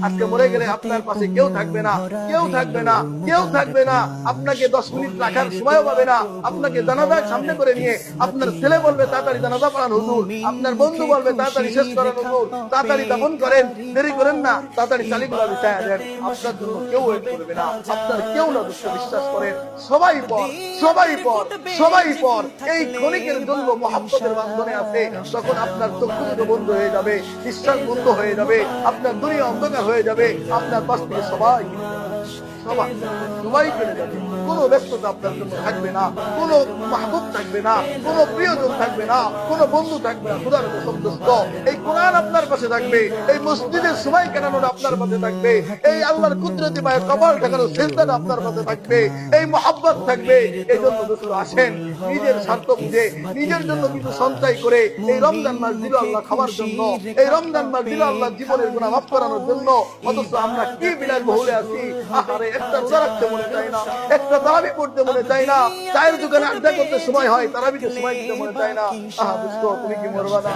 আজকে মরে গেলে আপনার পাশে কেউ থাকবে না, কেউ থাকবে না, কেউ থাকবে না। আপনাকে 10 মিনিট রাখার সময়ও পাবে না। আপনাকে জানাজার সামনে করে নিয়ে আপনার ছেলে বলবে তাড়াতাড়ি জানাজা পড়ান হুজুর, আপনার বন্ধু বলবে তাড়াতাড়ি শেষ করেন হুজুর, তাড়াতাড়ি দাফন করেন, দেরি করেন না, তাড়াতাড়ি চালিগুলা বিছায়া দেন। আপনার জন্য কেউ ওয়েট করবে না, আপনার কেউ না দুঃখ বিশ্বাস করেন। সবাই পর, সবাই পর, সবাই পর। এই ক্ষণিকের জন্য মহাব্বতের বান্ধনে আছে, তখন আপনার চক্ষু দুটো বন্ধ হয়ে যাবে, বিশ্বাস বন্ধ হয়ে যাবে, আপনার দুনিয়া অন্ধকার হয়ে যাবে, আপনার পাশ থেকে সবাই সবাই সবাই চলে যাবে। কোনো ব্যস্ততা আপনার জন্য থাকবে না, কোনো মাহবুব থাকবে না, কোনো প্রিয়জন থাকবে না, কোনো বন্ধু থাকবে না। খোদার সন্তুষ্ট এই কোরআন আপনার পাশে থাকবে, এই মসজিদের সময় কেনানোটা আপনার পাশে থাকবে, এই আল্লাহর কুদরতি পায়ে কপাল ঠেকানোর সিজদাটা আপনার পাশে থাকবে, এই মহাব্বত থাকবে। এই জন্য দোস্ত আসেন, নিজের স্বার্থ বুঝে নিজের জন্য কিছু সঞ্চয় করে এই রমজান মাস দিল আল্লাহ খাবার জন্য, এই রমজান মাস দিল আল্লাহ জীবনের গুনাহ মাফ করানোর জন্য। অথচ আমরা কি বিলাস বহুলে আছি, আহারে একটা রোজা রাখতে মনে চায় না, একটা তারাবি পড়তে মনে চায় না, চায়ের দোকানে আড্ডা করতে সময় হয়, তারাবিতে সময় দিতে মনে চায় না। আহা দোস্ত, তুমি কি মরবা না?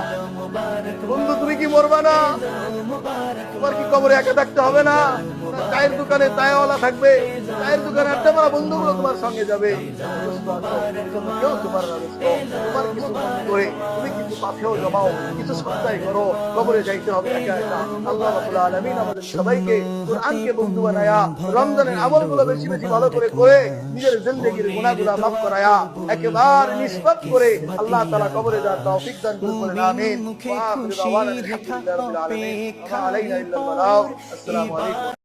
বন্ধু তুমি কি মরবা না? তোমার কি কবরে একা থাকতে হবে না? চায়ের দোকানে চায়ওয়ালা থাকবে, চায়ের দোকানে আড্ডা মারা বন্ধুগুলো তোমার সঙ্গে যাবে। কেউ তোমার না দোস্ত, তোমার কিছু করে তুমি কিন্তু পাথেও জমাও, কিছু সঞ্চয় করো, কবরে যাইতে হবে একা একা। আল্লাহ রাব্বুল আলামিন আমাদের সবাইকে কোরআনকে বন্ধু বানায়া, রমজানের আমলগুলো বেশি বেশি ভালো করে করে নিজের জিন্দেগির গুনাহগুলো মাফ করায়া একেবারে নিষ্পাপ করে আল্লাহ তাআলা কবরে যাওয়ার তৌফিক দান করুন। আমিন। ওয়া আখিরু দাওয়ানা আলহামদুলিল্লাহি রাব্বিল আলামিন। ওয়া আলাইনা ইল্লাল বালাগ। আসসালামু আলাইকুম।